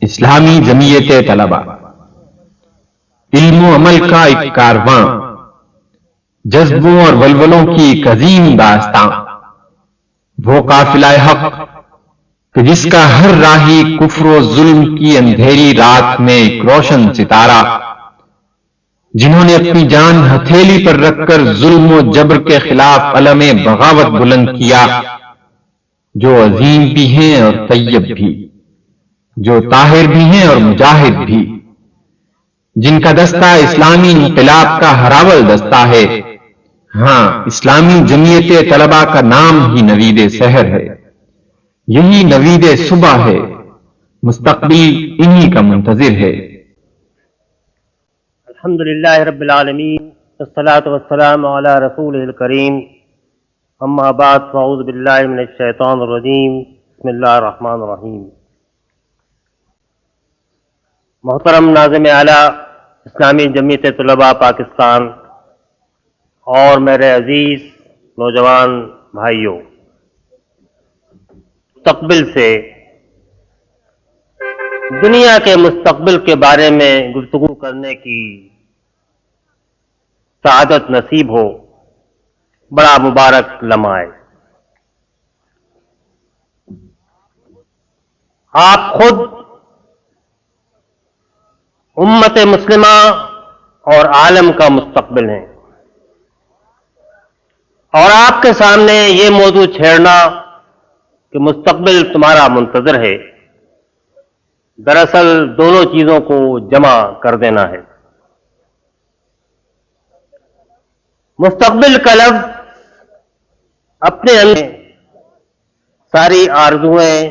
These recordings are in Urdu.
اسلامی جمعیت طلبہ، علم و عمل کا ایک کارواں، جذبوں اور ولولوں کی ایک عظیم داستاں، وہ قافلہ حق کہ جس کا ہر راہی کفر و ظلم کی اندھیری رات میں ایک روشن ستارہ، جنہوں نے اپنی جان ہتھیلی پر رکھ کر ظلم و جبر کے خلاف علم بغاوت بلند کیا، جو عظیم بھی ہیں اور طیب بھی، جو طاہر بھی ہیں اور مجاہد بھی، جن کا دستہ اسلامی انقلاب کا ہراول دستہ ہے۔ ہاں، اسلامی جمعیت طلبہ کا نام ہی نوید سحر ہے، یہی نوید صبح ہے، مستقبل انہی کا منتظر ہے۔ الحمدللہ رب العالمین، والصلاة والسلام علی رسولہ الکریم، اما بعد فاعوذ باللہ من الشیطان الرجیم، بسم اللہ الرحمن الرحیم۔ محترم ناظم اعلیٰ اسلامی جمعیت طلباء پاکستان اور میرے عزیز نوجوان بھائیوں، مستقبل سے، دنیا کے مستقبل کے بارے میں گفتگو کرنے کی سعادت نصیب ہو، بڑا مبارک لمحہ ہے۔ آپ خود امت مسلمہ اور عالم کا مستقبل ہیں، اور آپ کے سامنے یہ موضوع چھیڑنا کہ مستقبل تمہارا منتظر ہے، دراصل دونوں چیزوں کو جمع کر دینا ہے۔ مستقبل کا لفظ اپنے اندر ساری آرزوئیں،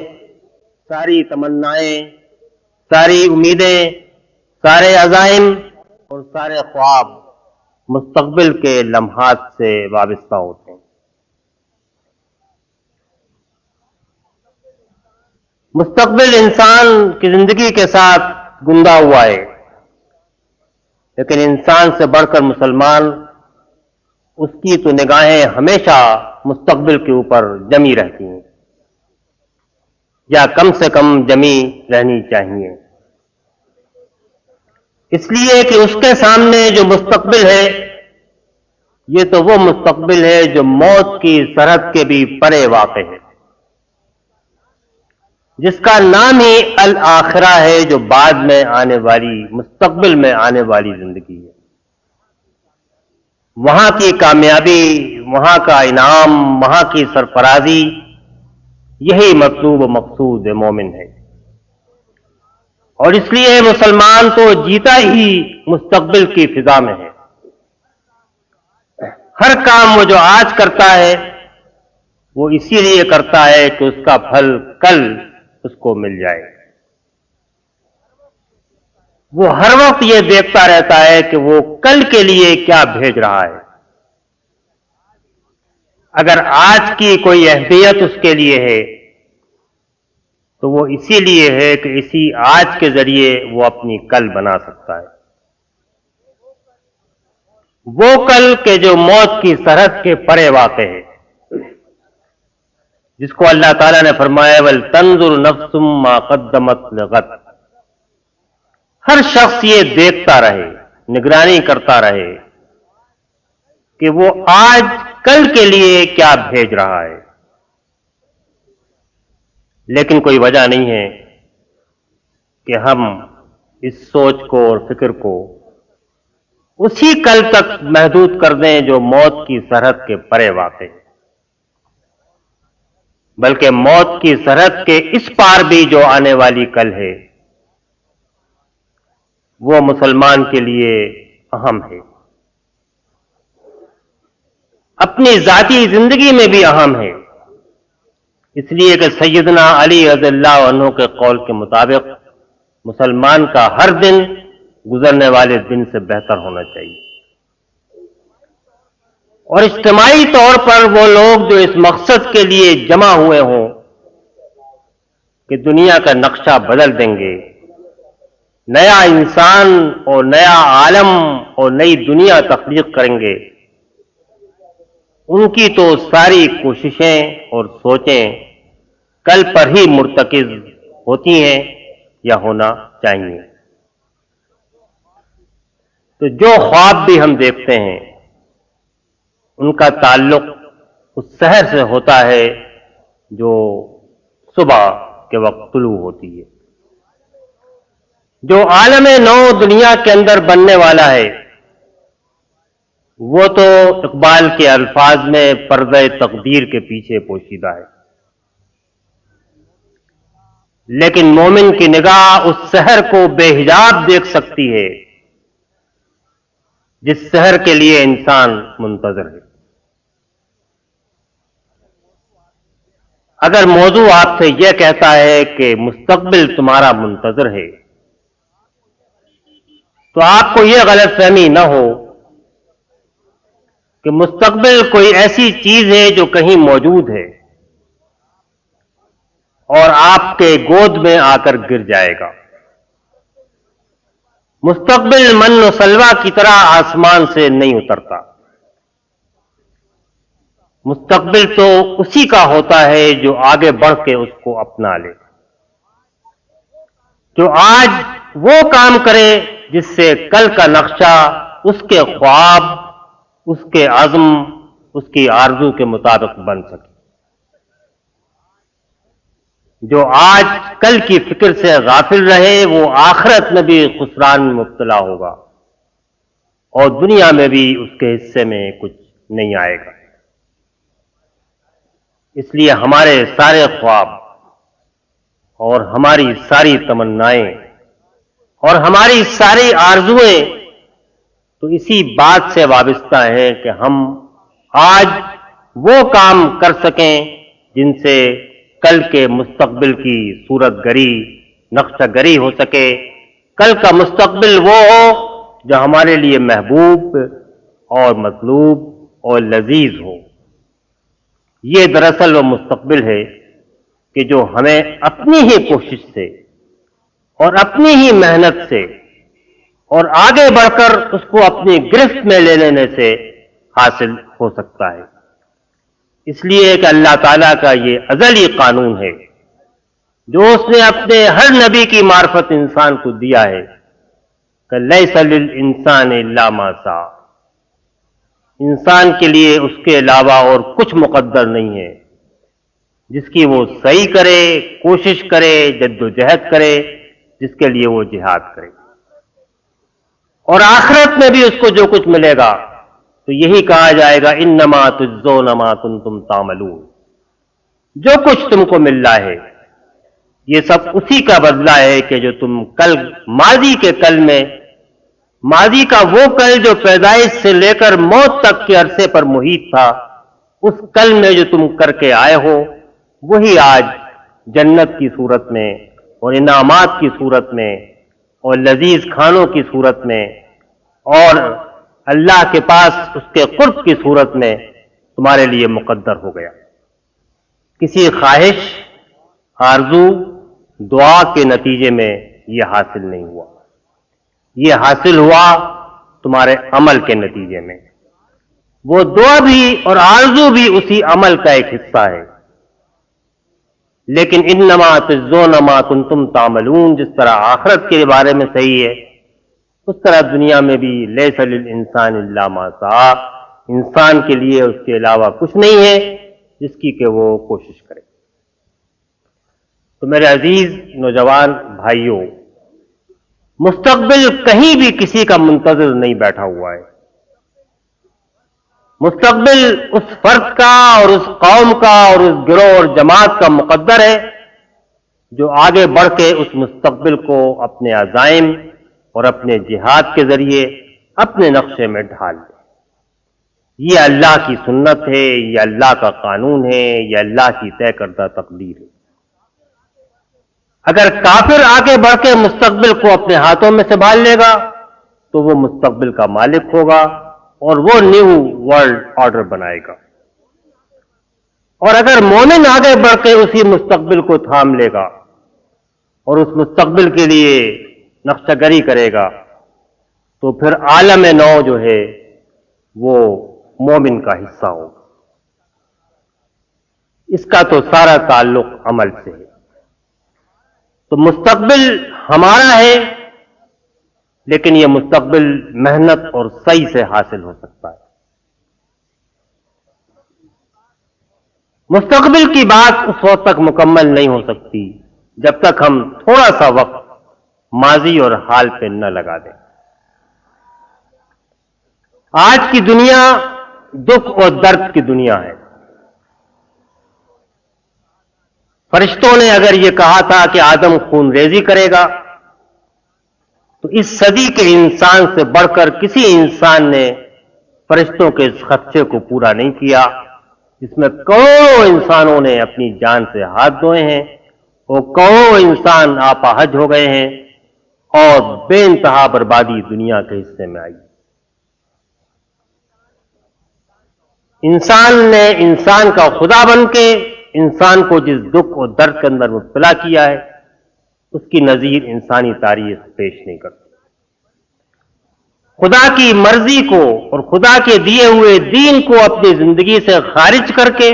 ساری تمنائیں، ساری امیدیں، سارے عزائم اور سارے خواب مستقبل کے لمحات سے وابستہ ہوتے ہیں۔ مستقبل انسان کی زندگی کے ساتھ گندا ہوا ہے، لیکن انسان سے بڑھ کر مسلمان، اس کی تو نگاہیں ہمیشہ مستقبل کے اوپر جمی رہتی ہیں، یا کم سے کم جمی رہنی چاہیے، اس لیے کہ اس کے سامنے جو مستقبل ہے، یہ تو وہ مستقبل ہے جو موت کی سرحد کے بھی پرے واقع ہے، جس کا نام ہی الآخرہ ہے، جو بعد میں آنے والی، مستقبل میں آنے والی زندگی ہے۔ وہاں کی کامیابی، وہاں کا انعام، وہاں کی سرفرازی، یہی مطلوب و مقصود مومن ہے، اور اس لیے مسلمان تو جیتا ہی مستقبل کی فضا میں ہے۔ ہر کام وہ جو آج کرتا ہے، وہ اسی لیے کرتا ہے کہ اس کا پھل کل اس کو مل جائے۔ وہ ہر وقت یہ دیکھتا رہتا ہے کہ وہ کل کے لیے کیا بھیج رہا ہے۔ اگر آج کی کوئی اہمیت اس کے لیے ہے، تو وہ اسی لیے ہے کہ اسی آج کے ذریعے وہ اپنی کل بنا سکتا ہے، وہ کل کے جو موت کی سرحد کے پرے واقع ہے، جس کو اللہ تعالیٰ نے فرمایا وَلْتَنظُرْ نَفْسٌ مَا قَدَّمَتْ لِغَدٍ۔ ہر شخص یہ دیکھتا رہے، نگرانی کرتا رہے کہ وہ آج کل کے لیے کیا بھیج رہا ہے، لیکن کوئی وجہ نہیں ہے کہ ہم اس سوچ کو اور فکر کو اسی کل تک محدود کر دیں جو موت کی سرحد کے پرے واقع ہے، بلکہ موت کی سرحد کے اس پار بھی جو آنے والی کل ہے، وہ مسلمان کے لیے اہم ہے، اپنی ذاتی زندگی میں بھی اہم ہے، اس لیے کہ سیدنا علی رضی اللہ عنہ کے قول کے مطابق مسلمان کا ہر دن گزرنے والے دن سے بہتر ہونا چاہیے، اور اجتماعی طور پر وہ لوگ جو اس مقصد کے لیے جمع ہوئے ہوں کہ دنیا کا نقشہ بدل دیں گے، نیا انسان اور نیا عالم اور نئی دنیا تخلیق کریں گے، ان کی تو ساری کوششیں اور سوچیں کل پر ہی مرتکز ہوتی ہیں، یا ہونا چاہیے۔ تو جو خواب بھی ہم دیکھتے ہیں ان کا تعلق اس سحر سے ہوتا ہے جو صبح کے وقت طلوع ہوتی ہے۔ جو عالم نو دنیا کے اندر بننے والا ہے وہ تو اقبال کے الفاظ میں پردہ تقدیر کے پیچھے پوشیدہ ہے، لیکن مومن کی نگاہ اس سحر کو بے حجاب دیکھ سکتی ہے جس سحر کے لیے انسان منتظر ہے۔ اگر موضوع آپ سے یہ کہتا ہے کہ مستقبل تمہارا منتظر ہے تو آپ کو یہ غلط فہمی نہ ہو کہ مستقبل کوئی ایسی چیز ہے جو کہیں موجود ہے اور آپ کے گود میں آ کر گر جائے گا۔ مستقبل من و سلوا کی طرح آسمان سے نہیں اترتا، مستقبل تو اسی کا ہوتا ہے جو آگے بڑھ کے اس کو اپنا لے، جو آج وہ کام کرے جس سے کل کا نقشہ اس کے خواب، اس کے عزم، اس کی آرزو کے مطابق بن سکے، جو آج کل کی فکر سے غافل رہے وہ آخرت میں بھی خسران میں مبتلا ہوگا اور دنیا میں بھی اس کے حصے میں کچھ نہیں آئے گا۔ اس لیے ہمارے سارے خواب اور ہماری ساری تمنائیں اور ہماری ساری آرزویں تو اسی بات سے وابستہ ہیں کہ ہم آج وہ کام کر سکیں جن سے کل کے مستقبل کی صورت گری، نقشہ گری ہو سکے، کل کا مستقبل وہ ہو جو ہمارے لیے محبوب اور مطلوب اور لذیذ ہو۔ یہ دراصل وہ مستقبل ہے کہ جو ہمیں اپنی ہی کوشش سے اور اپنی ہی محنت سے اور آگے بڑھ کر اس کو اپنی گرفت میں لے لینے سے حاصل ہو سکتا ہے۔ اس لیے کہ اللہ تعالیٰ کا یہ ازلی قانون ہے جو اس نے اپنے ہر نبی کی معرفت انسان کو دیا ہے کہ لیس للانسان الا ما سعی، انسان کے لیے اس کے علاوہ اور کچھ مقدر نہیں ہے، جس کی وہ سعی کرے، کوشش کرے، جد و جہد کرے، جس کے لیے وہ جہاد کرے، اور آخرت میں بھی اس کو جو کچھ ملے گا تو یہی کہا جائے گا انما تجزون ما کنتم تعملون، جو کچھ تم کو مل رہا ہے یہ سب اسی کا بدلہ ہے کہ جو تم کل ماضی کے کل میں، ماضی کا وہ کل جو پیدائش سے لے کر موت تک کے عرصے پر محیط تھا، اس کل میں جو تم کر کے آئے ہو وہی آج جنت کی صورت میں اور انعامات کی صورت میں اور لذیذ کھانوں کی صورت میں اور اللہ کے پاس اس کے قرب کی صورت میں تمہارے لیے مقدر ہو گیا۔ کسی خواہش، آرزو، دعا کے نتیجے میں یہ حاصل نہیں ہوا، یہ حاصل ہوا تمہارے عمل کے نتیجے میں۔ وہ دعا بھی اور آرزو بھی اسی عمل کا ایک حصہ ہے، لیکن انما تجزون ما کنتم تعملون جس طرح آخرت کے بارے میں صحیح ہے اس طرح دنیا میں بھی لیس للانسان الا ما سعی، انسان کے لیے اس کے علاوہ کچھ نہیں ہے جس کی کہ وہ کوشش کرے۔ تو میرے عزیز نوجوان بھائیوں، مستقبل کہیں بھی کسی کا منتظر نہیں بیٹھا ہوا ہے، مستقبل اس فرد کا اور اس قوم کا اور اس گروہ اور جماعت کا مقدر ہے جو آگے بڑھ کے اس مستقبل کو اپنے عزائم اور اپنے جہاد کے ذریعے اپنے نقشے میں ڈھال دے۔ یہ اللہ کی سنت ہے، یہ اللہ کا قانون ہے، یہ اللہ کی طے کردہ تقدیر ہے۔ اگر کافر آگے بڑھ کے مستقبل کو اپنے ہاتھوں میں سنبھال لے گا تو وہ مستقبل کا مالک ہوگا اور وہ نیو ورلڈ آرڈر بنائے گا، اور اگر مومن آگے بڑھ کے اسی مستقبل کو تھام لے گا اور اس مستقبل کے لیے نقشہ گری کرے گا تو پھر عالم نو جو ہے وہ مومن کا حصہ ہوگا۔ اس کا تو سارا تعلق عمل سے ہے۔ تو مستقبل ہمارا ہے، لیکن یہ مستقبل محنت اور سعی سے حاصل ہو سکتا ہے۔ مستقبل کی بات اس وقت تک مکمل نہیں ہو سکتی جب تک ہم تھوڑا سا وقت ماضی اور حال پہ نہ لگا دیں۔ آج کی دنیا دکھ اور درد کی دنیا ہے۔ فرشتوں نے اگر یہ کہا تھا کہ آدم خون ریزی کرے گا، تو اس صدی کے انسان سے بڑھ کر کسی انسان نے فرشتوں کے اس خدشے کو پورا نہیں کیا، جس میں کروڑوں انسانوں نے اپنی جان سے ہاتھ دھوئے ہیں، اور کروڑوں انسان آپاہج ہو گئے ہیں، اور بے انتہا بربادی دنیا کے حصے میں آئی۔ انسان نے انسان کا خدا بن کے انسان کو جس دکھ اور درد کے اندر مبتلا کیا ہے، اس کی نظیر انسانی تاریخ پیش نہیں کرتی۔ خدا کی مرضی کو اور خدا کے دیے ہوئے دین کو اپنی زندگی سے خارج کر کے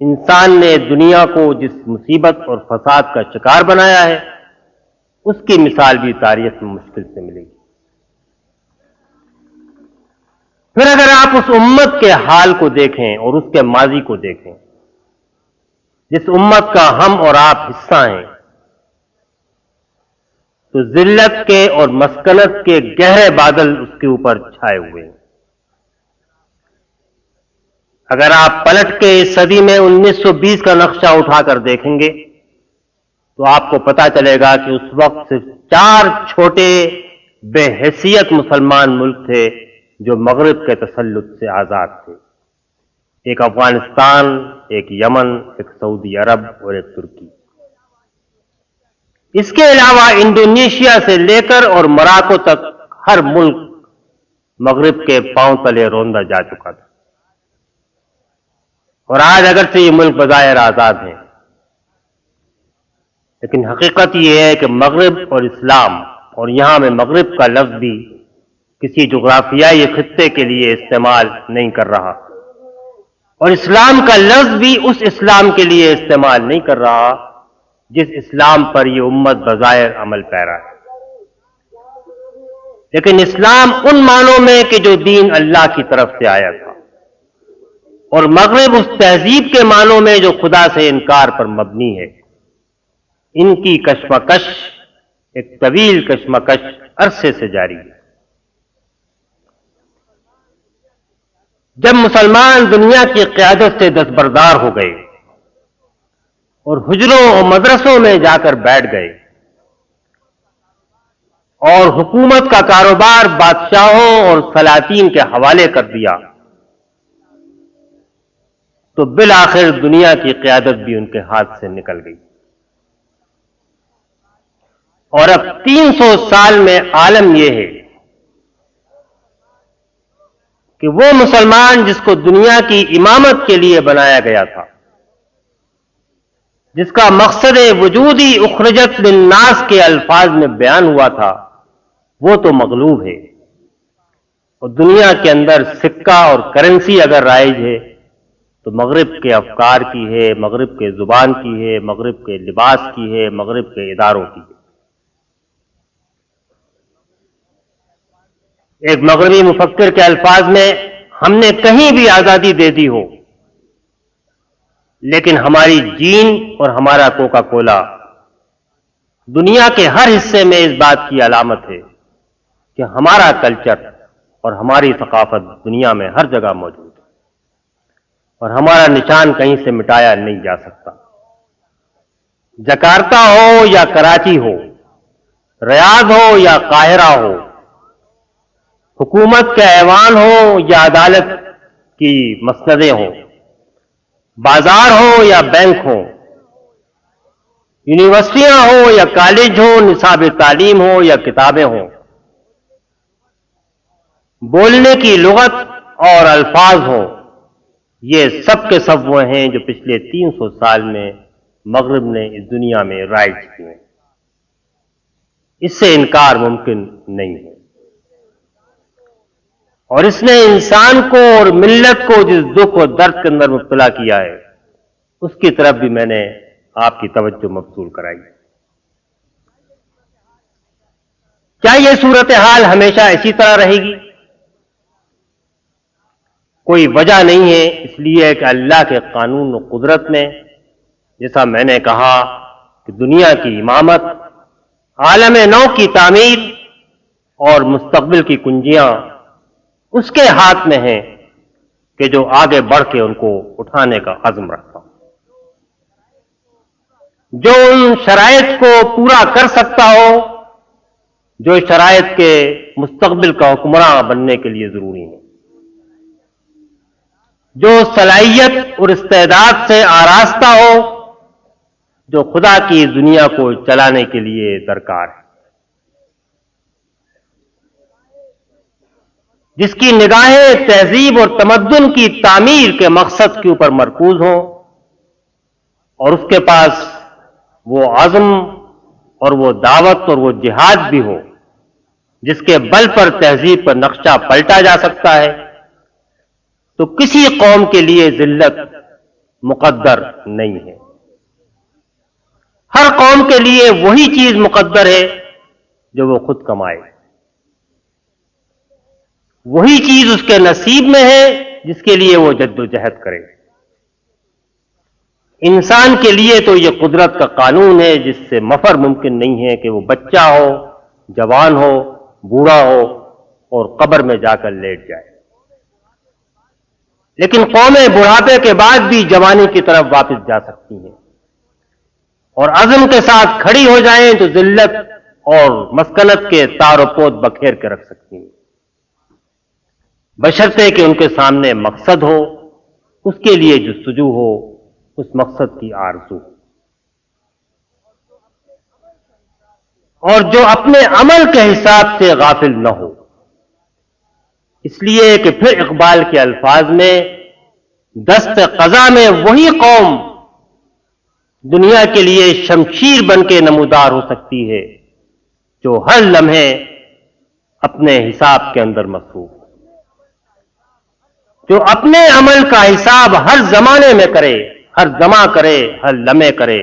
انسان نے دنیا کو جس مصیبت اور فساد کا شکار بنایا ہے، اس کی مثال بھی تاریخ میں مشکل سے ملے گی۔ پھر اگر آپ اس امت کے حال کو دیکھیں اور اس کے ماضی کو دیکھیں، جس امت کا ہم اور آپ حصہ ہیں، تو ذلت کے اور مسکنت کے گہرے بادل اس کے اوپر چھائے ہوئے ہیں۔ اگر آپ پلٹ کے اس صدی میں 1920 کا نقشہ اٹھا کر دیکھیں گے تو آپ کو پتا چلے گا کہ اس وقت صرف 4 چھوٹے بے حیثیت مسلمان ملک تھے جو مغرب کے تسلط سے آزاد تھے۔ ایک افغانستان، ایک یمن، ایک سعودی عرب اور ایک ترکی۔ اس کے علاوہ انڈونیشیا سے لے کر اور موراکو تک ہر ملک مغرب کے پاؤں تلے روندا جا چکا تھا، اور آج اگرچہ یہ ملک بظاہر آزاد ہیں، لیکن حقیقت یہ ہے کہ مغرب اور اسلام، اور یہاں میں مغرب کا لفظ بھی کسی جغرافیائی خطے کے لیے استعمال نہیں کر رہا، اور اسلام کا لفظ بھی اس اسلام کے لیے استعمال نہیں کر رہا جس اسلام پر یہ امت بظاہر عمل پیرا ہے، لیکن اسلام ان معنوں میں کہ جو دین اللہ کی طرف سے آیا تھا، اور مغرب اس تہذیب کے معنوں میں جو خدا سے انکار پر مبنی ہے۔ ان کی کشمکش ایک طویل کشمکش عرصے سے جاری ہے۔ جب مسلمان دنیا کی قیادت سے دستبردار ہو گئے اور حجروں اور مدرسوں میں جا کر بیٹھ گئے اور حکومت کا کاروبار بادشاہوں اور سلاطین کے حوالے کر دیا، تو بالآخر دنیا کی قیادت بھی ان کے ہاتھ سے نکل گئی، اور اب 300 سال میں عالم یہ ہے کہ وہ مسلمان جس کو دنیا کی امامت کے لیے بنایا گیا تھا، جس کا مقصد وجودی اخرجت للناس کے الفاظ میں بیان ہوا تھا، وہ تو مغلوب ہے، اور دنیا کے اندر سکہ اور کرنسی اگر رائج ہے تو مغرب کے افکار کی ہے، مغرب کے زبان کی ہے، مغرب کے لباس کی ہے، مغرب کے اداروں کی ہے۔ ایک مغربی مفکر کے الفاظ میں، ہم نے کہیں بھی آزادی دے دی ہو، لیکن ہماری جین اور ہمارا کوکا کولا دنیا کے ہر حصے میں اس بات کی علامت ہے کہ ہمارا کلچر اور ہماری ثقافت دنیا میں ہر جگہ موجود ہے، اور ہمارا نشان کہیں سے مٹایا نہیں جا سکتا۔ جکارتا ہو یا کراچی ہو، ریاض ہو یا قاہرہ ہو، حکومت کے ایوان ہو یا عدالت کی مسندیں ہوں، بازار ہو یا بینک ہو، یونیورسٹیاں ہو یا کالج ہو، نصاب تعلیم ہو یا کتابیں ہوں، بولنے کی لغت اور الفاظ ہوں، یہ سب کے سب وہ ہیں جو پچھلے 300 سال میں مغرب نے اس دنیا میں رائج کیے ہیں۔ اس سے انکار ممکن نہیں ہے، اور اس نے انسان کو اور ملت کو جس دکھ اور درد کے اندر مبتلا کیا ہے، اس کی طرف بھی میں نے آپ کی توجہ مبذول کرائی۔ کیا یہ صورتحال ہمیشہ اسی طرح رہے گی؟ کوئی وجہ نہیں ہے، اس لیے کہ اللہ کے قانون و قدرت میں، جیسا میں نے کہا کہ دنیا کی امامت، عالم نو کی تعمیر اور مستقبل کی کنجیاں اس کے ہاتھ میں ہیں کہ جو آگے بڑھ کے ان کو اٹھانے کا عزم رکھتا ہو، جو ان شرائط کو پورا کر سکتا ہو جو شرائط کے مستقبل کا حکمراں بننے کے لیے ضروری ہے، جو صلاحیت اور استعداد سے آراستہ ہو جو خدا کی دنیا کو چلانے کے لیے درکار ہے، جس کی نگاہیں تہذیب اور تمدن کی تعمیر کے مقصد کے اوپر مرکوز ہوں، اور اس کے پاس وہ عزم اور وہ دعوت اور وہ جہاد بھی ہو جس کے بل پر تہذیب کا نقشہ پلٹا جا سکتا ہے، تو کسی قوم کے لیے ذلت مقدر نہیں ہے۔ ہر قوم کے لیے وہی چیز مقدر ہے جو وہ خود کمائے، وہی چیز اس کے نصیب میں ہے جس کے لیے وہ جد و جہد کرے۔ انسان کے لیے تو یہ قدرت کا قانون ہے جس سے مفر ممکن نہیں ہے کہ وہ بچہ ہو، جوان ہو، بوڑھا ہو اور قبر میں جا کر لیٹ جائے، لیکن قومیں بڑھاپے کے بعد بھی جوانی کی طرف واپس جا سکتی ہیں اور عزم کے ساتھ کھڑی ہو جائیں تو ذلت اور مسکنت کے تار و پود بکھیر کے رکھ سکتی ہیں، بشرطے کہ ان کے سامنے مقصد ہو، اس کے لیے جستجو ہو، اس مقصد کی آرزو، اور جو اپنے عمل کے حساب سے غافل نہ ہو۔ اس لیے کہ پھر اقبال کے الفاظ میں دست قضا میں وہی قوم دنیا کے لیے شمشیر بن کے نمودار ہو سکتی ہے جو ہر لمحے اپنے حساب کے اندر مصروف، جو اپنے عمل کا حساب ہر زمانے میں کرے، ہر زماں کرے، ہر لمحے کرے۔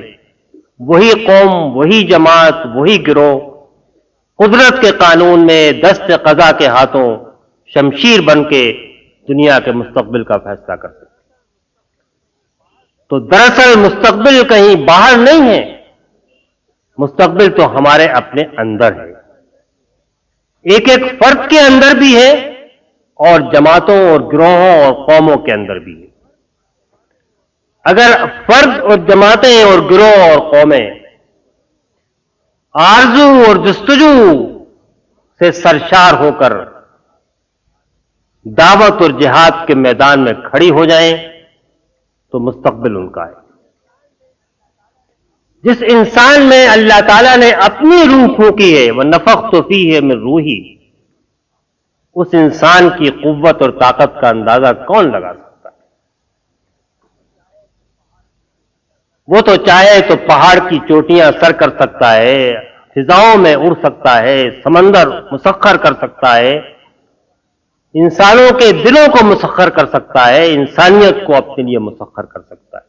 وہی قوم، وہی جماعت، وہی گروہ قدرت کے قانون میں دست قضا کے ہاتھوں شمشیر بن کے دنیا کے مستقبل کا فیصلہ کر سکتے۔ تو دراصل مستقبل کہیں باہر نہیں ہے، مستقبل تو ہمارے اپنے اندر ہے، ایک ایک فرد کے اندر بھی ہے اور جماعتوں اور گروہوں اور قوموں کے اندر بھی ہے۔ اگر فرد اور جماعتیں اور گروہ اور قومیں آرزو اور جستجو سے سرشار ہو کر دعوت اور جہاد کے میدان میں کھڑی ہو جائیں تو مستقبل ان کا ہے۔ جس انسان میں اللہ تعالیٰ نے اپنی روح پھونکی ہے، وَنَفَخْتُ فِيهِ مِن رُوحِي، اس انسان کی قوت اور طاقت کا اندازہ کون لگا سکتا ہے؟ وہ تو چاہے تو پہاڑ کی چوٹیاں سر کر سکتا ہے، فضاؤں میں اڑ سکتا ہے، سمندر مسخر کر سکتا ہے، انسانوں کے دلوں کو مسخر کر سکتا ہے، انسانیت کو اپنے لیے مسخر کر سکتا ہے،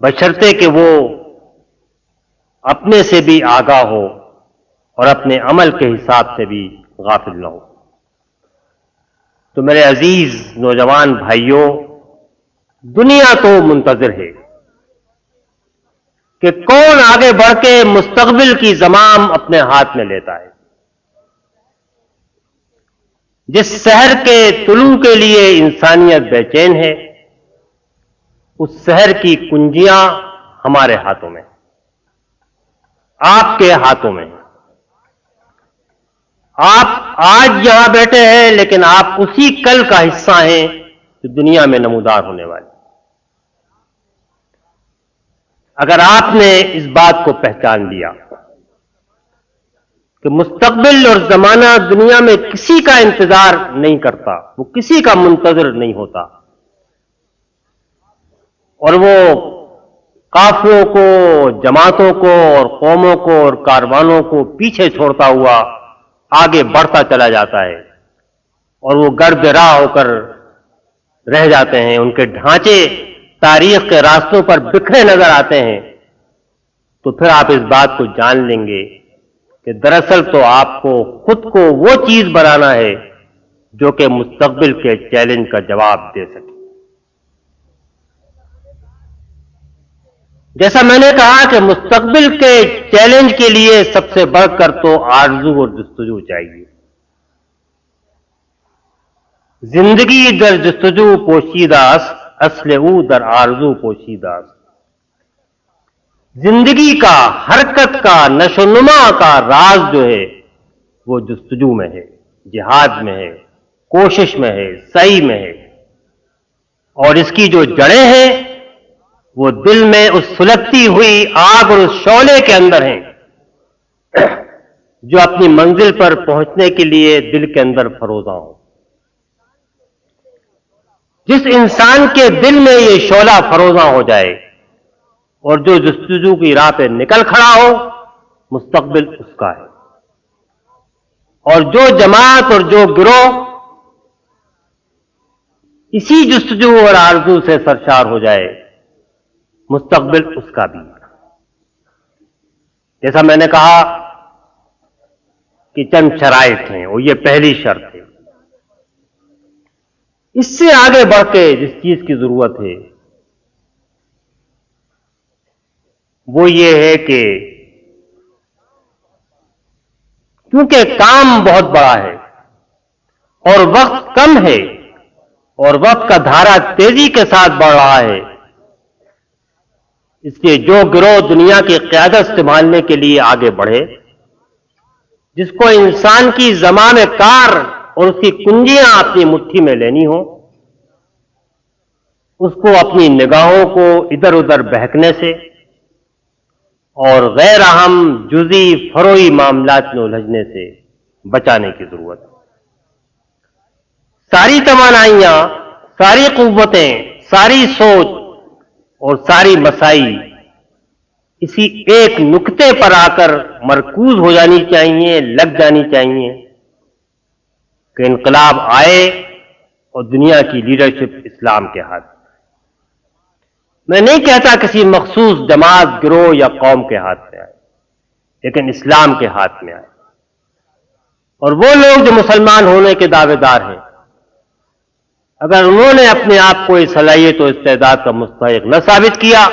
بشرطے کہ وہ اپنے سے بھی آگاہ ہو اور اپنے عمل کے حساب سے بھی غافل نہ ہو۔ تو میرے عزیز نوجوان بھائیوں، دنیا تو منتظر ہے کہ کون آگے بڑھ کے مستقبل کی زمام اپنے ہاتھ میں لیتا ہے۔ جس سحر کے طلوع کے لیے انسانیت بے چین ہے، اس سحر کی کنجیاں ہمارے ہاتھوں میں، آپ کے ہاتھوں میں۔ آپ آج یہاں بیٹھے ہیں لیکن آپ اسی کل کا حصہ ہیں جو دنیا میں نمودار ہونے والی۔ اگر آپ نے اس بات کو پہچان لیا کہ مستقبل اور زمانہ دنیا میں کسی کا انتظار نہیں کرتا، وہ کسی کا منتظر نہیں ہوتا، اور وہ قافلوں کو، جماعتوں کو اور قوموں کو اور کاروانوں کو پیچھے چھوڑتا ہوا آگے بڑھتا چلا جاتا ہے، اور وہ گرد راہ ہو کر رہ جاتے ہیں، ان کے ڈھانچے تاریخ کے راستوں پر بکھرے نظر آتے ہیں، تو پھر آپ اس بات کو جان لیں گے کہ دراصل تو آپ کو خود کو وہ چیز بنانا ہے جو کہ مستقبل کے چیلنج کا جواب دے سکے. جیسا میں نے کہا کہ مستقبل کے چیلنج کے لیے سب سے بڑھ کر تو آرزو اور جستجو چاہیے. زندگی در جستجو پوشیدہ است، اصل او در آرزو پوشیدہ است. زندگی کا، حرکت کا، نشو و نما کا راز جو ہے وہ جستجو میں ہے، جہاد میں ہے، کوشش میں ہے، سعی میں ہے. اور اس کی جو جڑیں ہیں وہ دل میں اس سلگتی ہوئی آگ اور اس شعلے کے اندر ہیں جو اپنی منزل پر پہنچنے کے لیے دل کے اندر فروزاں ہو. جس انسان کے دل میں یہ شعلہ فروزاں ہو جائے اور جو جستجو کی راہ پہ نکل کھڑا ہو، مستقبل اس کا ہے. اور جو جماعت اور جو گروہ اسی جستجو اور آرزو سے سرشار ہو جائے، مستقبل اس کا بھی. جیسا میں نے کہا کہ چند شرائط ہیں اور یہ پہلی شرط ہے. اس سے آگے بڑھ کے جس چیز کی ضرورت ہے وہ یہ ہے کہ کیونکہ کام بہت بڑا ہے اور وقت کم ہے اور وقت کا دھارا تیزی کے ساتھ بڑھ رہا ہے، اس لیے جو گروہ دنیا کی قیادت سنبھالنے کے لیے آگے بڑھے، جس کو انسان کی زمام کار اور اس کی کنجیاں اپنی مٹھی میں لینی ہو، اس کو اپنی نگاہوں کو ادھر ادھر بہکنے سے اور غیر اہم جزئی فروئی معاملات میں الجھنے سے بچانے کی ضرورت ہے. ساری توانائیاں، ساری قوتیں، ساری سوچ اور ساری مسائی اسی ایک نقطے پر آ کر مرکوز ہو جانی چاہیے، لگ جانی چاہیے کہ انقلاب آئے اور دنیا کی لیڈرشپ اسلام کے ہاتھ. میں نہیں کہتا کسی مخصوص جماعت، گروہ یا قوم کے ہاتھ میں آئے، لیکن اسلام کے ہاتھ میں آئے. اور وہ لوگ جو مسلمان ہونے کے دعوے دار ہیں، اگر انہوں نے اپنے آپ کو اس صلاحیت و استعداد کا مستحق نہ ثابت کیا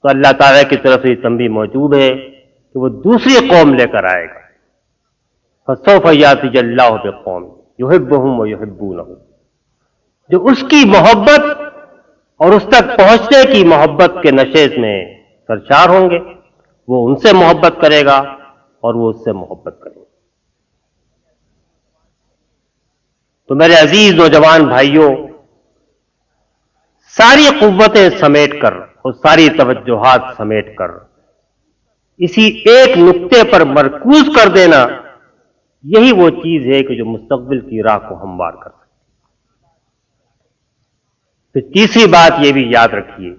تو اللہ تعالیٰ کی طرف سے یہ تنبیہ موجود ہے کہ وہ دوسری قوم لے کر آئے گا. فَسَوْفَ يَأْتِي اللَّهُ بِقَوْمٍ يُحِبُّهُمْ وَيُحِبُّونَهُ، جو اس کی محبت اور اس تک پہنچنے کی محبت کے نشیز میں سرشار ہوں گے، وہ ان سے محبت کرے گا اور وہ اس سے محبت کرے گا. تو میرے عزیز نوجوان بھائیوں، ساری قوتیں سمیٹ کر اور ساری توجہات سمیٹ کر اسی ایک نقطے پر مرکوز کر دینا، یہی وہ چیز ہے کہ جو مستقبل کی راہ کو ہموار کر سکتی. پھر تیسری بات یہ بھی یاد رکھیے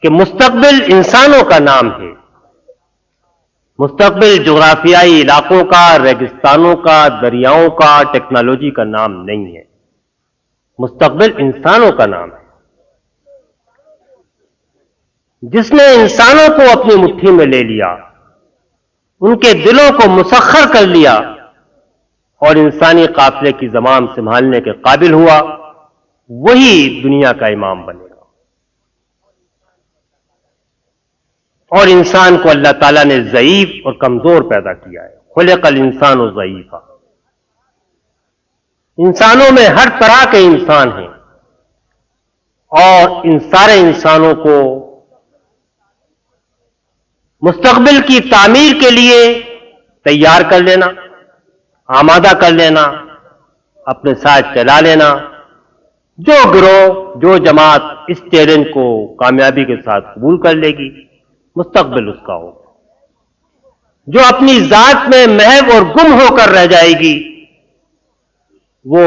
کہ مستقبل انسانوں کا نام ہے. مستقبل جغرافیائی علاقوں کا، ریگستانوں کا، دریاؤں کا، ٹیکنالوجی کا نام نہیں ہے. مستقبل انسانوں کا نام ہے. جس نے انسانوں کو اپنی مٹھی میں لے لیا، ان کے دلوں کو مسخر کر لیا اور انسانی قافلے کی زمام سنبھالنے کے قابل ہوا، وہی دنیا کا امام بنے گا. اور انسان کو اللہ تعالیٰ نے ضعیف اور کمزور پیدا کیا ہے. خلق الانسان ضعیفا. انسانوں میں ہر طرح کے انسان ہیں اور ان سارے انسانوں کو مستقبل کی تعمیر کے لیے تیار کر لینا، آمادہ کر لینا، اپنے ساتھ چلا لینا. جو گروہ، جو جماعت اس چیلنج کو کامیابی کے ساتھ قبول کر لے گی، مستقبل اس کا ہوگا. جو اپنی ذات میں محو اور گم ہو کر رہ جائے گی، وہ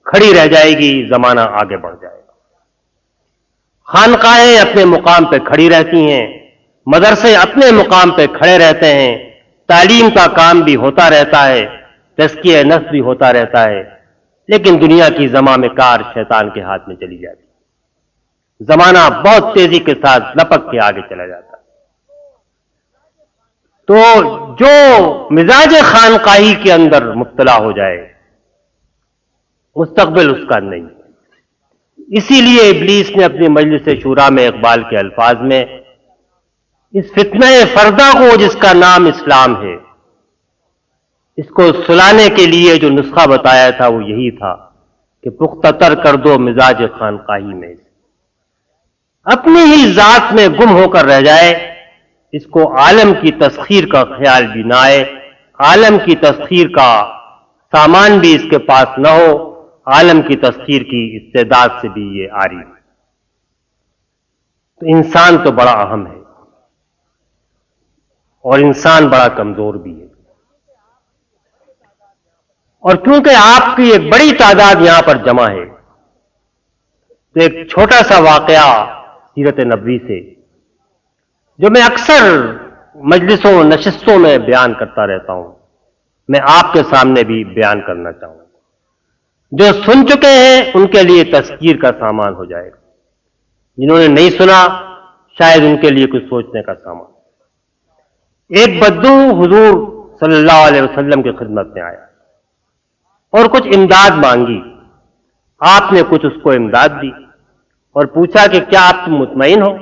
کھڑی رہ جائے گی، زمانہ آگے بڑھ جائے گا. خانقاہیں اپنے مقام پہ کھڑی رہتی ہیں، مدرسے اپنے مقام پہ کھڑے رہتے ہیں، تعلیم کا کام بھی ہوتا رہتا ہے، تزکیہ نفس بھی ہوتا رہتا ہے، لیکن دنیا کی زمام کار شیطان کے ہاتھ میں چلی جاتی ہے. زمانہ بہت تیزی کے ساتھ لپک کے آگے چلا جاتا ہے. تو جو مزاج خانقاہی کے اندر مبتلا ہو جائے مستقبل اس کا نہیں. اسی لیے ابلیس نے اپنی مجلس شورا میں اقبال کے الفاظ میں اس فتنہ فردہ کو جس کا نام اسلام ہے، اس کو سلانے کے لیے جو نسخہ بتایا تھا وہ یہی تھا کہ پختہ تر کر دو مزاج خانقاہی میں، اپنی ہی ذات میں گم ہو کر رہ جائے، اس کو عالم کی تسخیر کا خیال بھی نہ آئے، عالم کی تسخیر کا سامان بھی اس کے پاس نہ ہو، عالم کی تسخیر کی استعداد سے بھی یہ عاری ہے. تو انسان تو بڑا اہم ہے اور انسان بڑا کمزور بھی ہے. اور کیونکہ آپ کی ایک بڑی تعداد یہاں پر جمع ہے تو ایک چھوٹا سا واقعہ سیرت نبوی سے جو میں اکثر مجلسوں نشستوں میں بیان کرتا رہتا ہوں، میں آپ کے سامنے بھی بیان کرنا چاہوں گا. جو سن چکے ہیں ان کے لیے تذکیر کا سامان ہو جائے گا، جنہوں نے نہیں سنا شاید ان کے لیے کچھ سوچنے کا سامان. ایک بدو حضور صلی اللہ علیہ وسلم کی خدمت میں آیا اور کچھ امداد مانگی. آپ نے کچھ اس کو امداد دی اور پوچھا کہ کیا آپ مطمئن ہو؟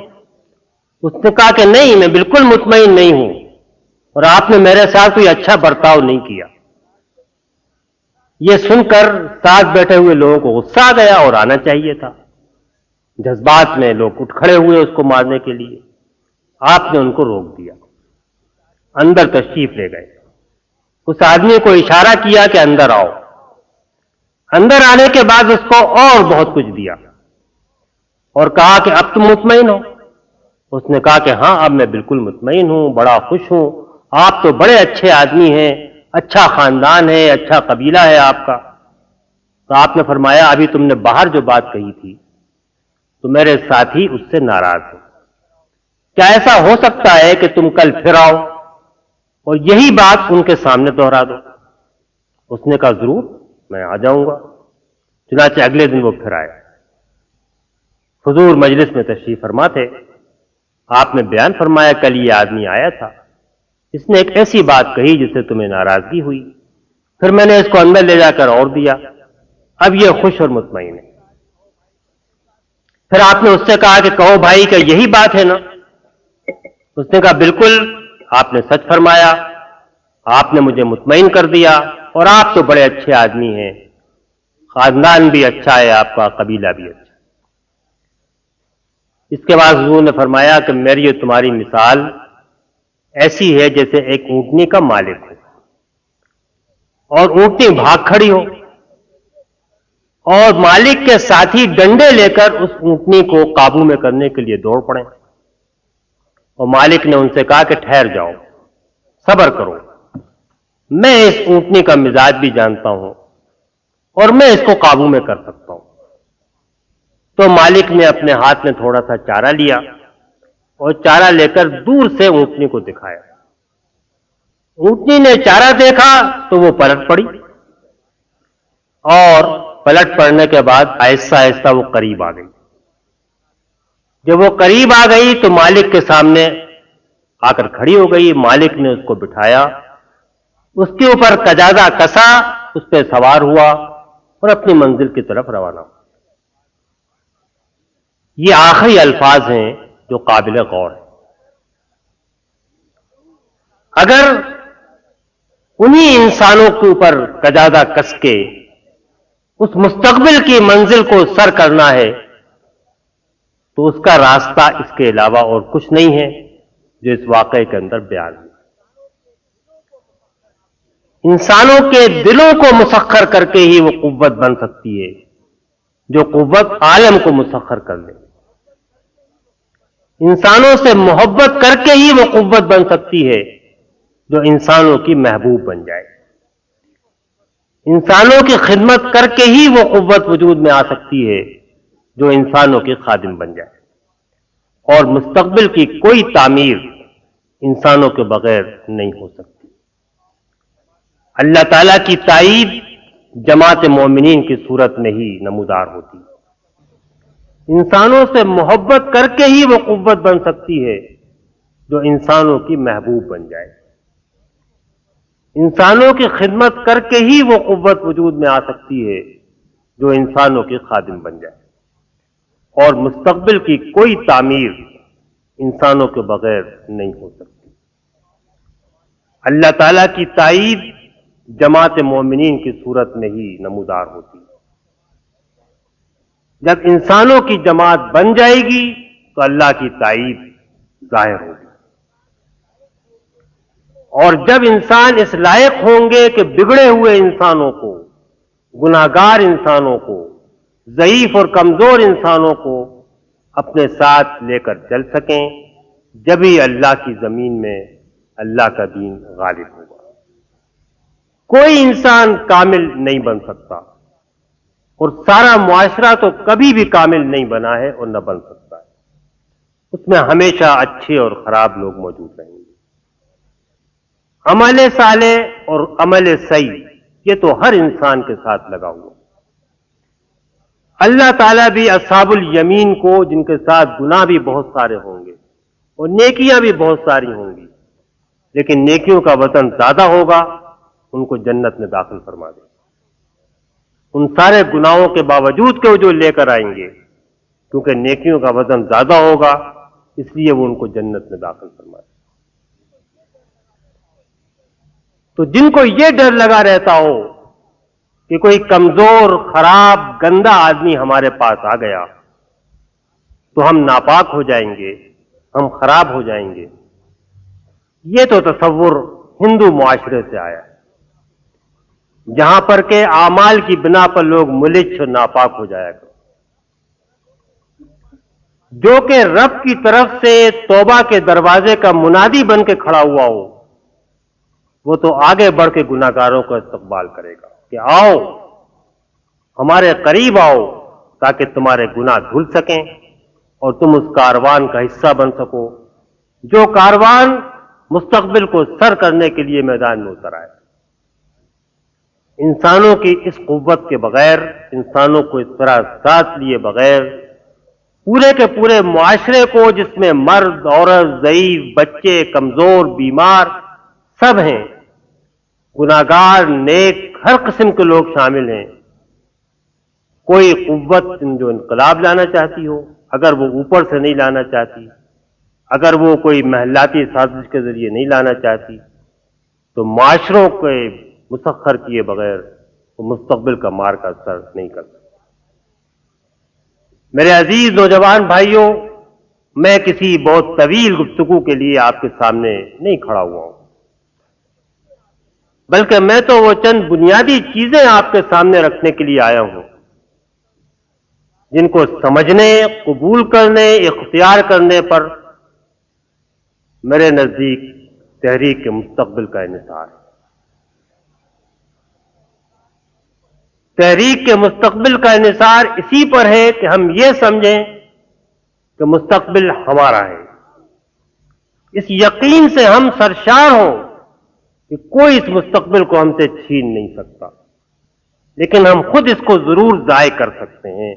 اس نے کہا کہ نہیں، میں بالکل مطمئن نہیں ہوں اور آپ نے میرے ساتھ کوئی اچھا برتاؤ نہیں کیا. یہ سن کر ساتھ بیٹھے ہوئے لوگوں کو غصہ آ گیا اور آنا چاہیے تھا. جذبات میں لوگ اٹھ کھڑے ہوئے اس کو مارنے کے لیے. آپ نے ان کو روک دیا، اندر تشریف لے گئے. اس آدمی کو اشارہ کیا کہ اندر آؤ. اندر آنے کے بعد اس کو اور بہت کچھ دیا اور کہا کہ اب تم مطمئن ہو؟ اس نے کہا کہ ہاں اب میں بالکل مطمئن ہوں، بڑا خوش ہوں، آپ تو بڑے اچھے آدمی ہیں، اچھا خاندان ہے، اچھا قبیلہ ہے آپ کا. تو آپ نے فرمایا ابھی تم نے باہر جو بات کہی تھی تو میرے ساتھی اس سے ناراض ہیں. کیا ایسا ہو سکتا ہے کہ تم کل پھر آؤ اور یہی بات ان کے سامنے دہرا دو؟ اس نے کہا ضرور میں آ جاؤں گا. چنانچہ اگلے دن وہ پھر آئے. حضور مجلس میں تشریف فرما تھے. آپ نے بیان فرمایا کل یہ آدمی آیا تھا، اس نے ایک ایسی بات کہی جس سے تمہیں ناراضگی ہوئی، پھر میں نے اس کو اندر لے جا کر اور دیا، اب یہ خوش اور مطمئن ہے. پھر آپ نے اس سے کہا کہ کہو بھائی کہ یہی بات ہے نا؟ اس نے کہا بالکل، آپ نے سچ فرمایا، آپ نے مجھے مطمئن کر دیا اور آپ تو بڑے اچھے آدمی ہیں، خاندان بھی اچھا ہے آپ کا، قبیلہ بھی اچھا. اس کے بعد حضور نے فرمایا کہ میری یہ تمہاری مثال ایسی ہے جیسے ایک اونٹنی کا مالک ہو اور اونٹنی بھاگ کھڑی ہو اور مالک کے ساتھی ڈنڈے لے کر اس اونٹنی کو قابو میں کرنے کے لیے دوڑ پڑے. اور مالک نے ان سے کہا کہ ٹھہر جاؤ، صبر کرو، میں اس اونٹنی کا مزاج بھی جانتا ہوں اور میں اس کو قابو میں کر سکتا ہوں. تو مالک نے اپنے ہاتھ میں تھوڑا سا چارہ لیا اور چارہ لے کر دور سے اونٹنی کو دکھایا. اونٹنی نے چارہ دیکھا تو وہ پلٹ پڑی اور پلٹ پڑنے کے بعد آہستہ آہستہ وہ قریب آ گئی. جب وہ قریب آ گئی تو مالک کے سامنے آ کر کھڑی ہو گئی. مالک نے اس کو بٹھایا، اس کے اوپر قجازہ کسا، اس پہ سوار ہوا اور اپنی منزل کی طرف روانہ ہوا. یہ آخری الفاظ ہیں جو قابل غور ہیں. اگر انہی انسانوں کے اوپر قجازہ کس کے اس مستقبل کی منزل کو سر کرنا ہے تو اس کا راستہ اس کے علاوہ اور کچھ نہیں ہے جو اس واقعے کے اندر بیان ہے. انسانوں کے دلوں کو مسخر کر کے ہی وہ قوت بن سکتی ہے جو قوت عالم کو مسخر کر لے. انسانوں سے محبت کر کے ہی وہ قوت بن سکتی ہے جو انسانوں کی محبوب بن جائے. انسانوں کی خدمت کر کے ہی وہ قوت وجود میں آ سکتی ہے جو انسانوں کی خادم بن جائے. اور مستقبل کی کوئی تعمیر انسانوں کے بغیر نہیں ہو سکتی. اللہ تعالیٰ کی تائید جماعت مومنین کی صورت میں ہی نمودار ہوتی ہے. انسانوں سے محبت کر کے ہی وہ قوت بن سکتی ہے جو انسانوں کی محبوب بن جائے. انسانوں کی خدمت کر کے ہی وہ قوت وجود میں آ سکتی ہے جو انسانوں کی خادم بن جائے، اور مستقبل کی کوئی تعمیر انسانوں کے بغیر نہیں ہو سکتی۔ اللہ تعالیٰ کی تائید جماعت مومنین کی صورت میں ہی نمودار ہوتی ہے۔ جب انسانوں کی جماعت بن جائے گی تو اللہ کی تائید ظاہر ہوگی، اور جب انسان اس لائق ہوں گے کہ بگڑے ہوئے انسانوں کو، گناہگار انسانوں کو، ضعیف اور کمزور انسانوں کو اپنے ساتھ لے کر چل سکیں، جبھی اللہ کی زمین میں اللہ کا دین غالب ہوگا۔ کوئی انسان کامل نہیں بن سکتا، اور سارا معاشرہ تو کبھی بھی کامل نہیں بنا ہے اور نہ بن سکتا ہے۔ اس میں ہمیشہ اچھے اور خراب لوگ موجود رہیں گے۔ عمل صالح اور عمل صحیح یہ تو ہر انسان کے ساتھ لگا ہوا۔ اللہ تعالیٰ بھی اصحاب الیمین کو، جن کے ساتھ گناہ بھی بہت سارے ہوں گے اور نیکیاں بھی بہت ساری ہوں گی، لیکن نیکیوں کا وزن زیادہ ہوگا، ان کو جنت میں داخل فرما دے۔ ان سارے گناہوں کے باوجود کہ وہ جو لے کر آئیں گے، کیونکہ نیکیوں کا وزن زیادہ ہوگا، اس لیے وہ ان کو جنت میں داخل فرما دے۔ تو جن کو یہ ڈر لگا رہتا ہو کہ کوئی کمزور، خراب، گندا آدمی ہمارے پاس آ گیا تو ہم ناپاک ہو جائیں گے، ہم خراب ہو جائیں گے، یہ تو تصور ہندو معاشرے سے آیا ہے، جہاں پر کہ اعمال کی بنا پر لوگ ملچ اور ناپاک ہو جایا کرتے، جو کہ رب کی طرف سے توبہ کے دروازے کا منادی بن کے کھڑا ہوا ہو، وہ تو آگے بڑھ کے گناہگاروں کا استقبال کرے گا کہ آؤ ہمارے قریب آؤ تاکہ تمہارے گناہ دھل سکیں اور تم اس کاروان کا حصہ بن سکو، جو کاروان مستقبل کو سر کرنے کے لیے میدان میں اتر آئے۔ انسانوں کی اس قوت کے بغیر، انسانوں کو اس طرح ساتھ لیے بغیر، پورے کے پورے معاشرے کو، جس میں مرد، عورت، ضعیف، بچے، کمزور، بیمار سب ہیں، گناہگار، نیک، ہر قسم کے لوگ شامل ہیں، کوئی قوت جو انقلاب لانا چاہتی ہو، اگر وہ اوپر سے نہیں لانا چاہتی، اگر وہ کوئی محلاتی سازش کے ذریعے نہیں لانا چاہتی، تو معاشروں کے مسخر کیے بغیر وہ مستقبل کا مار کا اثر نہیں کر سکتا۔ میرے عزیز نوجوان بھائیوں، میں کسی بہت طویل گفتگو کے لیے آپ کے سامنے نہیں کھڑا ہوا ہوں، بلکہ میں تو وہ چند بنیادی چیزیں آپ کے سامنے رکھنے کے لیے آیا ہوں، جن کو سمجھنے، قبول کرنے، اختیار کرنے پر میرے نزدیک تحریک کے مستقبل کا انحصار ہے۔ تحریک کے مستقبل کا انحصار اسی پر ہے کہ ہم یہ سمجھیں کہ مستقبل ہمارا ہے، اس یقین سے ہم سرشار ہوں کہ کوئی اس مستقبل کو ہم سے چھین نہیں سکتا، لیکن ہم خود اس کو ضرور ضائع کر سکتے ہیں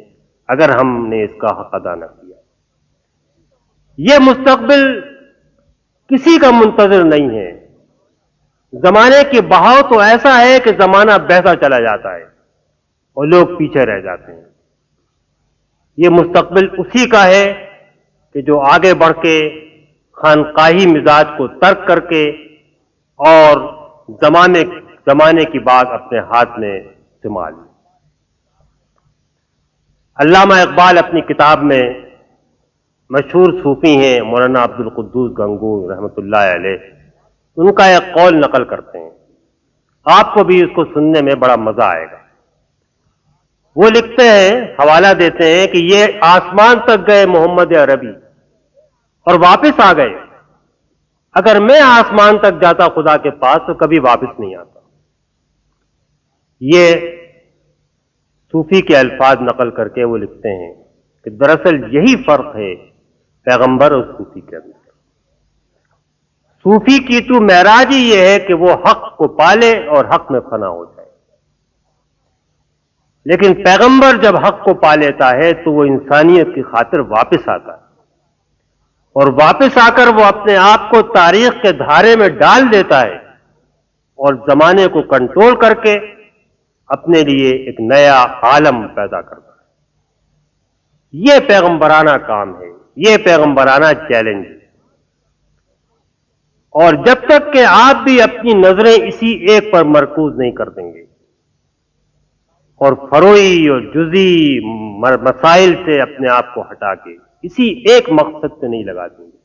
اگر ہم نے اس کا حق ادا نہ کیا۔ یہ مستقبل کسی کا منتظر نہیں ہے۔ زمانے کی بہاؤ تو ایسا ہے کہ زمانہ بہتا چلا جاتا ہے اور لوگ پیچھے رہ جاتے ہیں۔ یہ مستقبل اسی کا ہے کہ جو آگے بڑھ کے خانقاہی مزاج کو ترک کر کے اور زمانے کی بات اپنے ہاتھ میں سنبھال لی۔ علامہ اقبال اپنی کتاب میں، مشہور صوفی ہیں مولانا عبد القدوس گنگوئی رحمۃ اللہ علیہ، ان کا ایک قول نقل کرتے ہیں، آپ کو بھی اس کو سننے میں بڑا مزہ آئے گا۔ وہ لکھتے ہیں، حوالہ دیتے ہیں کہ یہ آسمان تک گئے محمد عربی اور واپس آ گئے، اگر میں آسمان تک جاتا خدا کے پاس تو کبھی واپس نہیں آتا۔ یہ صوفی کے الفاظ نقل کر کے وہ لکھتے ہیں کہ دراصل یہی فرق ہے پیغمبر اور صوفی کے اندر۔ صوفی کی تو معراج ہی یہ ہے کہ وہ حق کو پالے اور حق میں فنا ہو جائے، لیکن پیغمبر جب حق کو پا لیتا ہے تو وہ انسانیت کی خاطر واپس آتا ہے، اور واپس آ کر وہ اپنے آپ کو تاریخ کے دھارے میں ڈال دیتا ہے اور زمانے کو کنٹرول کر کے اپنے لیے ایک نیا عالم پیدا کرنا ہے۔ یہ پیغمبرانہ کام ہے، یہ پیغمبرانہ چیلنج ہے۔ اور جب تک کہ آپ بھی اپنی نظریں اسی ایک پر مرکوز نہیں کر دیں گے اور فروعی اور جزئی مسائل سے اپنے آپ کو ہٹا کے اسی ایک مقصد سے نہیں لگا دیں گے۔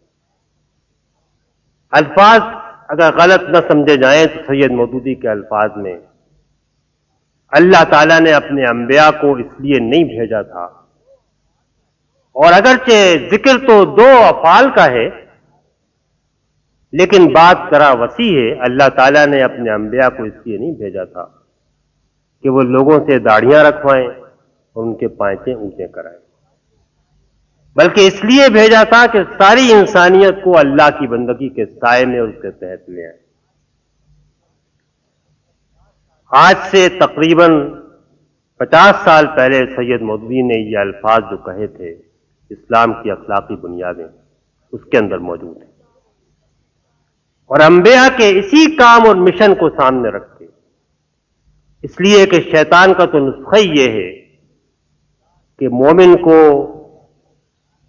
الفاظ اگر غلط نہ سمجھے جائیں تو سید مودودی کے الفاظ میں اللہ تعالیٰ نے اپنے انبیاء کو اس لیے نہیں بھیجا تھا، اور اگرچہ ذکر تو دو افعال کا ہے لیکن بات ذرا وسیع ہے۔ اللہ تعالیٰ نے اپنے انبیاء کو اس لیے نہیں بھیجا تھا کہ وہ لوگوں سے داڑھیاں رکھوائیں اور ان کے پائچے اونچے کرائیں، بلکہ اس لیے بھیجا تھا کہ ساری انسانیت کو اللہ کی بندگی کے سائے میں اور اس کے تحت لے آئیں۔ آج سے تقریباً 50 سال پہلے سید مودودی نے یہ الفاظ جو کہے تھے، اسلام کی اخلاقی بنیادیں اس کے اندر موجود ہیں، اور انبیاء کے اسی کام اور مشن کو سامنے رکھتے، اس لیے کہ شیطان کا تو نسخہ یہ ہے کہ مومن کو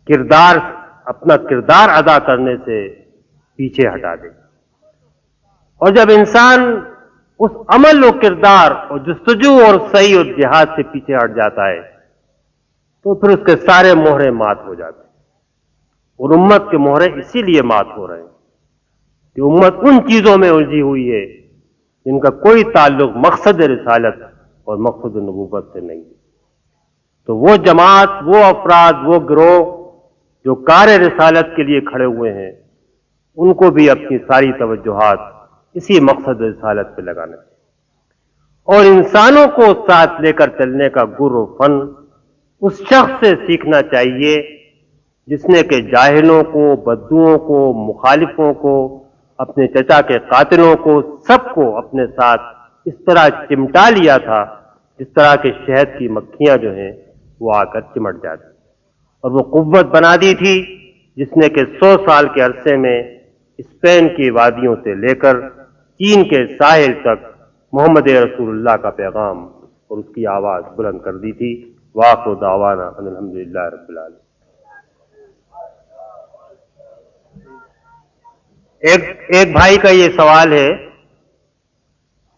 اپنا کردار ادا کرنے سے پیچھے ہٹا دے، اور جب انسان اس عمل و کردار اور جستجو اور صحیح اور جہاد سے پیچھے ہٹ جاتا ہے تو پھر اس کے سارے مہرے مات ہو جاتے ہیں، اور امت کے مہرے اسی لیے مات ہو رہے ہیں کہ امت ان چیزوں میں الجھی ہوئی ہے جن کا کوئی تعلق مقصد رسالت اور مقصد نبوت سے نہیں ہے۔ تو وہ جماعت، وہ افراد، وہ گروہ جو کار رسالت کے لیے کھڑے ہوئے ہیں، ان کو بھی اپنی ساری توجہات اسی مقصد رسالت پہ لگانا چاہیے، اور انسانوں کو ساتھ لے کر چلنے کا گر و فن اس شخص سے سیکھنا چاہیے جس نے کہ جاہلوں کو، بدوؤں کو، مخالفوں کو، اپنے چچا کے قاتلوں کو، سب کو اپنے ساتھ اس طرح چمٹا لیا تھا جس طرح کے شہد کی مکھیاں جو ہیں وہ آ کر چمٹ جاتی، اور وہ قوت بنا دی تھی جس نے کہ 100 سال کے عرصے میں اسپین کی وادیوں سے لے کر چین کے ساحل تک محمد رسول اللہ کا پیغام اور اس کی آواز بلند کر دی تھی۔ وآخر دعوانا ان الحمدللہ رب العالمین۔ ایک بھائی کا یہ سوال ہے،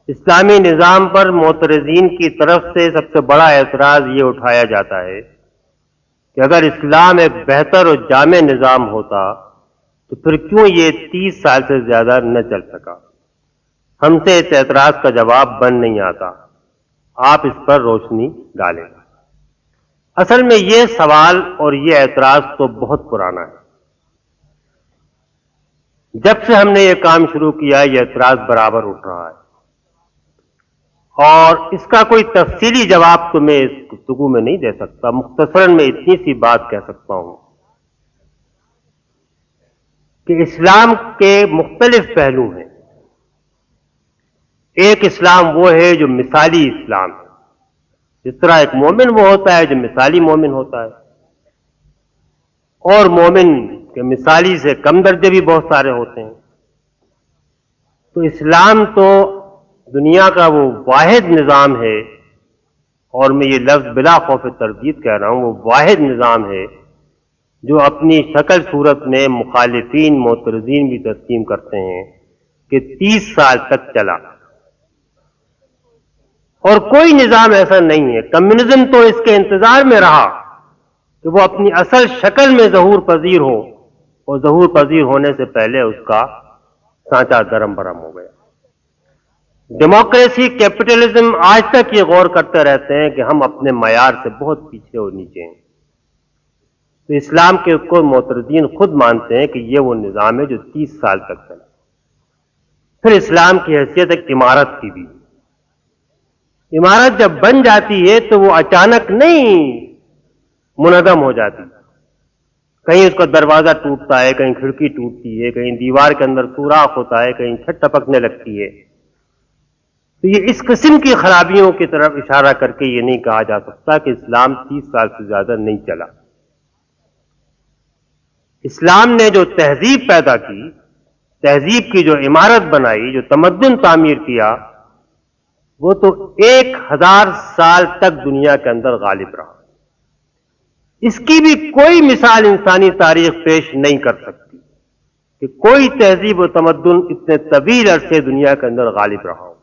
اسلامی نظام پر معترضین کی طرف سے سب سے بڑا اعتراض یہ اٹھایا جاتا ہے کہ اگر اسلام ایک بہتر اور جامع نظام ہوتا تو پھر کیوں یہ 30 سال سے زیادہ نہ چل سکا؟ ہم سے اس اعتراض کا جواب بن نہیں آتا، آپ اس پر روشنی ڈالیں۔ اصل میں یہ سوال اور یہ اعتراض تو بہت پرانا ہے۔ جب سے ہم نے یہ کام شروع کیا یہ اعتراض برابر اٹھ رہا ہے، اور اس کا کوئی تفصیلی جواب تو میں اس گفتگو میں نہیں دے سکتا۔ مختصراً میں اتنی سی بات کہہ سکتا ہوں کہ اسلام کے مختلف پہلو ہیں۔ ایک اسلام وہ ہے جو مثالی اسلام ہے، جس طرح ایک مومن وہ ہوتا ہے جو مثالی مومن ہوتا ہے، اور مومن کے مثالی سے کم درجے بھی بہت سارے ہوتے ہیں۔ تو اسلام تو دنیا کا وہ واحد نظام ہے، اور میں یہ لفظ بلا خوف تردید کہہ رہا ہوں، وہ واحد نظام ہے جو اپنی شکل صورت میں مخالفین، معترضین بھی تسلیم کرتے ہیں کہ 30 سال تک چلا، اور کوئی نظام ایسا نہیں ہے۔ کمیونزم تو اس کے انتظار میں رہا کہ وہ اپنی اصل شکل میں ظہور پذیر ہو، اور ظہور پذیر ہونے سے پہلے اس کا سانچہ درم برم ہو گیا۔ ڈیموکریسی، کیپٹلزم آج تک یہ غور کرتے رہتے ہیں کہ ہم اپنے معیار سے بہت پیچھے اور نیچے ہیں۔ تو اسلام کے کو معترضین خود مانتے ہیں کہ یہ وہ نظام ہے جو 30 سال تک چلا۔ پھر اسلام کی حیثیت ایک عمارت کی بھی۔ عمارت جب بن جاتی ہے تو وہ اچانک نہیں منہدم ہو جاتی، کہیں اس کا دروازہ ٹوٹتا ہے، کہیں کھڑکی ٹوٹتی ہے، کہیں دیوار کے اندر سوراخ ہوتا ہے، کہیں چھت ٹپکنے لگتی ہے۔ تو یہ اس قسم کی خرابیوں کی طرف اشارہ کر کے یہ نہیں کہا جا سکتا کہ اسلام 30 سال سے زیادہ نہیں چلا۔ اسلام نے جو تہذیب پیدا کی تہذیب کی جو عمارت بنائی، جو تمدن تعمیر کیا، وہ تو 1000 سال تک دنیا کے اندر غالب رہا۔ اس کی بھی کوئی مثال انسانی تاریخ پیش نہیں کر سکتی کہ کوئی تہذیب و تمدن اتنے طویل عرصے دنیا کے اندر غالب رہا ہو۔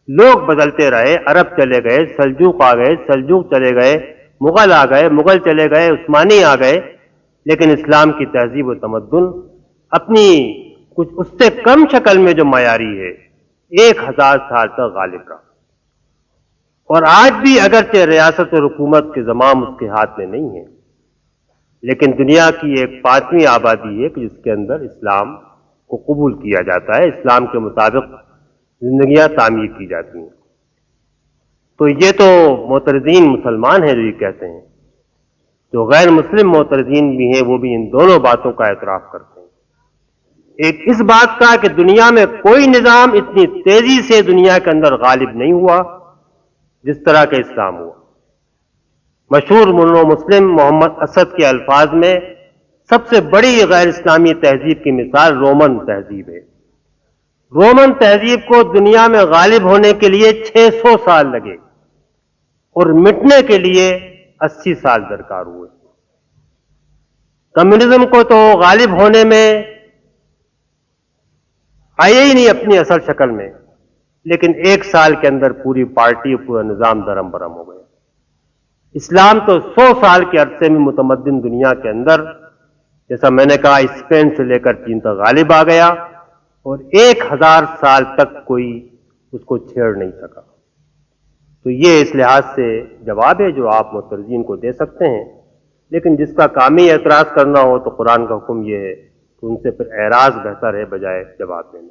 لوگ بدلتے رہے، عرب چلے گئے، سلجوق آ گئے، سلجوق چلے گئے، مغل آ گئے، مغل چلے گئے، عثمانی آ گئے، لیکن اسلام کی تہذیب و تمدن اپنی کچھ اس سے کم شکل میں جو معیاری ہے 1000 سال تک غالب رہا۔ اور آج بھی اگرچہ ریاست اور حکومت کے زمام اس کے ہاتھ میں نہیں ہے، لیکن دنیا کی ایک 5ویں آبادی ہے کہ جس کے اندر اسلام کو قبول کیا جاتا ہے، اسلام کے مطابق زندگیاں تعمیر کی جاتی ہیں۔ تو یہ تو معترضین مسلمان ہیں جو یہ کہتے ہیں، جو غیر مسلم معترضین بھی ہیں وہ بھی ان دونوں باتوں کا اعتراف کرتے ہیں۔ ایک اس بات کا کہ دنیا میں کوئی نظام اتنی تیزی سے دنیا کے اندر غالب نہیں ہوا جس طرح کا اسلام ہوا۔ مشہور منو مسلم محمد اسد کے الفاظ میں سب سے بڑی غیر اسلامی تہذیب کی مثال رومن تہذیب ہے۔ رومن تہذیب کو دنیا میں غالب ہونے کے لیے 600 سال لگے اور مٹنے کے لیے 80 سال درکار ہوئے۔ کمیونزم کو تو غالب ہونے میں آئے ہی نہیں اپنی اصل شکل میں، لیکن 1 سال کے اندر پوری پارٹی اور پورا نظام درم برم ہو گیا۔ اسلام تو 100 سال کے عرصے میں متمدن دنیا کے اندر، جیسا میں نے کہا، اسپین سے لے کر چین تک غالب آ گیا اور 1000 سال تک کوئی اس کو چھیڑ نہیں سکا۔ تو یہ اس لحاظ سے جواب ہے جو آپ معترضین کو دے سکتے ہیں، لیکن جس کا کامی اعتراض کرنا ہو تو قرآن کا حکم یہ ہے کہ ان سے پھر اعراض بہتر ہے بجائے جواب دینے۔